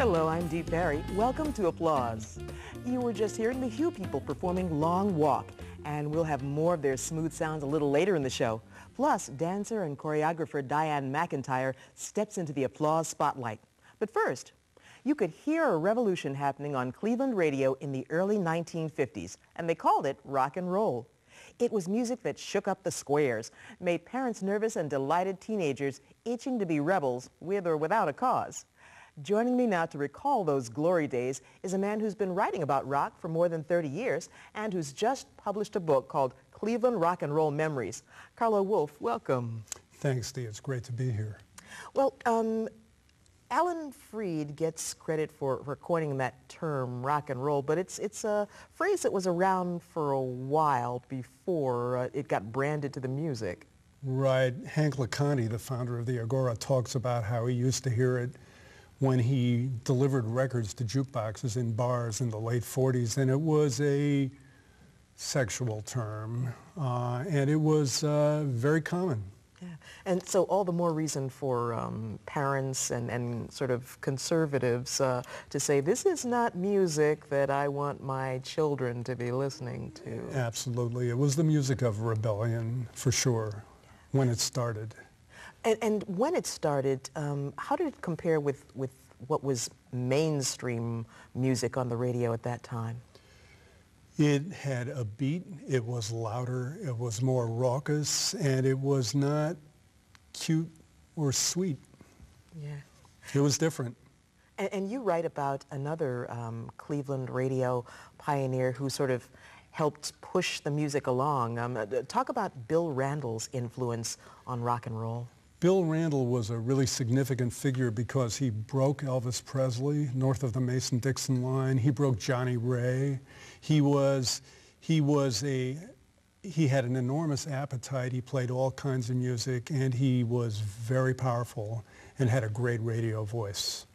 Hello, I'm Dee Barry. Welcome to Applause. You were just hearing the Hue people performing Long Walk, and we'll have more of their smooth sounds a little later in the show. Plus, dancer and choreographer Diane McIntyre steps into the Applause spotlight. But first, you could hear a revolution happening on Cleveland radio in the early 1950s, and they called it rock and roll. It was music that shook up the squares, made parents nervous and delighted teenagers itching to be rebels with or without a cause. Joining me now to recall those glory days is a man who's been writing about rock for more than 30 years and who's just published a book called Cleveland Rock and Roll Memories. Carlo Wolff, welcome. Thanks, Dee. It's great to be here. Well, Alan Freed gets credit for coining that term, rock and roll, but it's a phrase that was around for a while before it got branded to the music. Right. Hank LaConte, the founder of the Agora, talks about how he used to hear it when he delivered records to jukeboxes in bars in the late 40s, and it was a sexual term, and it was very common. Yeah. And so all the more reason for parents and sort of conservatives to say, this is not music that I want my children to be listening to. Absolutely. It was the music of rebellion, for sure, when it started. And when it started, how did it compare with what was mainstream music on the radio at that time? It had a beat, it was louder, it was more raucous, and it was not cute or sweet. Yeah. It was different. And you write about another Cleveland radio pioneer who sort of helped push the music along. Talk about Bill Randall's influence on rock and roll. Bill Randall was a really significant figure because he broke Elvis Presley north of the Mason-Dixon line. He broke Johnny Ray. He had an enormous appetite. He played all kinds of music, and he was very powerful and had a great radio voice.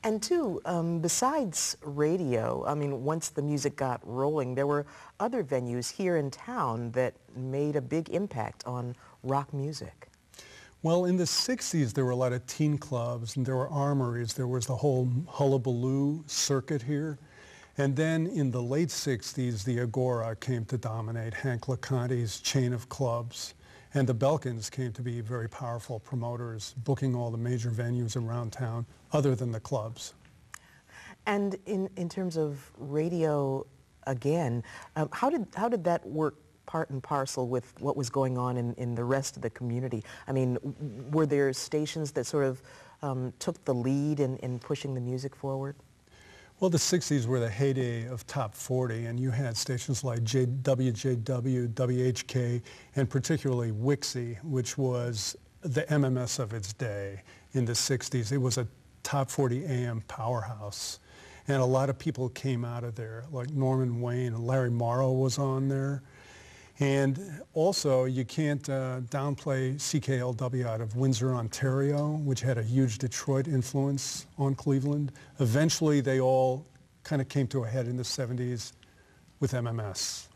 And too, besides radio, I mean, once the music got rolling, there were other venues here in town that made a big impact on rock music. Well, in the 60s, there were a lot of teen clubs, and there were armories. There was the whole hullabaloo circuit here. And then in the late 60s, the Agora came to dominate Hank LaConte's chain of clubs. And the Belkins came to be very powerful promoters, booking all the major venues around town, other than the clubs. And in terms of radio, again, how did that work part and parcel with what was going on in the rest of the community? I mean, were there stations that sort of took the lead in pushing the music forward? Well, the 60s were the heyday of Top 40, and you had stations like WJW, WHK, and particularly WVIZ, which was the MMS of its day in the 60s. It was a Top 40 AM powerhouse, and a lot of people came out of there, like Norman Wayne and Larry Morrow was on there. And also, you can't downplay CKLW out of Windsor, Ontario, which had a huge Detroit influence on Cleveland. Eventually, they all kind of came to a head in the 70s with MMS.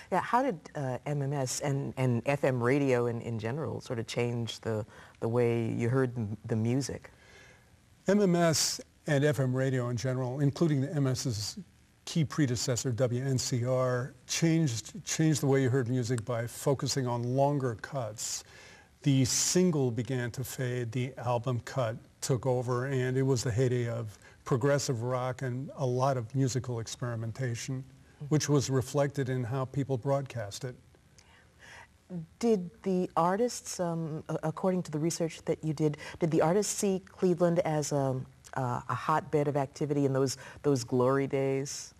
Yeah. How did MMS and FM radio in general sort of change the way you heard the music? MMS and FM radio in general, including the MS's key predecessor, WNCR, changed the way you heard music by focusing on longer cuts. The single began to fade, the album cut took over, and it was the heyday of progressive rock and a lot of musical experimentation, which was reflected in how people broadcast it. Did the artists, according to the research that you did the artists see Cleveland as a hotbed of activity in those glory days?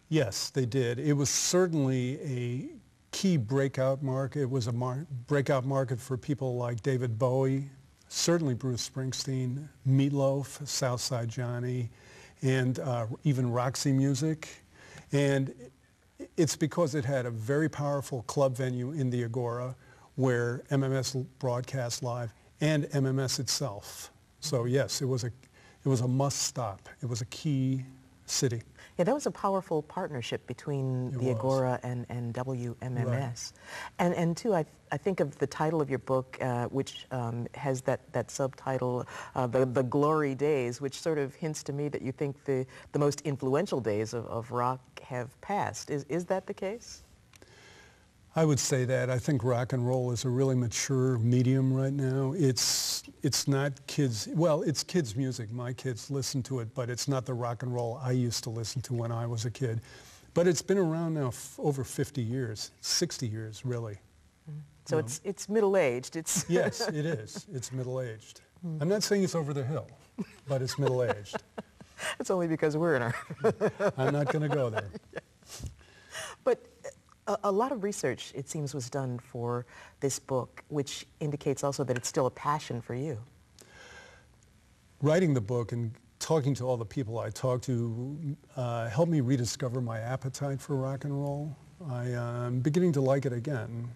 Yes, they did. It was certainly a key breakout market. It was a breakout market for people like David Bowie, certainly Bruce Springsteen, Meatloaf, Southside Johnny, and even Roxy Music. And it's because it had a very powerful club venue in the Agora where MMS broadcast live and MMS itself. So yes, it was a must stop. It was a key city. Yeah, that was a powerful partnership between It the was. Agora and WMMS. Right. And too, I think of the title of your book, which has that subtitle, the Glory Days, which sort of hints to me that you think the most influential days of rock have passed. Is that the case? I would say that. I think rock and roll is a really mature medium right now. It's not kids, well, it's kids' music. My kids listen to it, but it's not the rock and roll I used to listen to when I was a kid. But it's been around now over 50 years, 60 years, really. So it's middle-aged. Yes, it is. It's middle-aged. I'm not saying it's over the hill, but it's middle-aged. It's only because we're in our... I'm not going to go there. But a lot of research, it seems, was done for this book, which indicates also that it's still a passion for you. Writing the book and talking to all the people I talked to helped me rediscover my appetite for rock and roll. I'm beginning to like it again.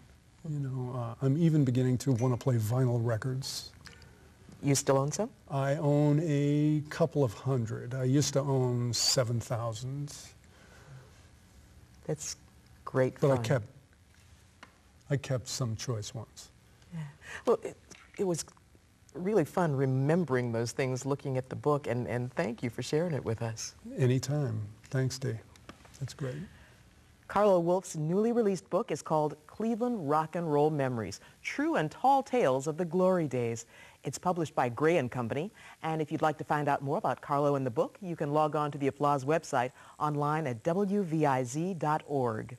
You know, I'm even beginning to want to play vinyl records. You still own some? I own a couple of hundred. I used to own 7,000. That's great But fun. I kept some choice ones. Yeah. Well, it was really fun remembering those things, looking at the book, and thank you for sharing it with us. Anytime. Thanks, Dee. That's great. Carlo Wolff's newly released book is called Cleveland Rock and Roll Memories, True and Tall Tales of the Glory Days. It's published by Gray & Company, and if you'd like to find out more about Carlo and the book, you can log on to the Applause website online at WVIZ.org.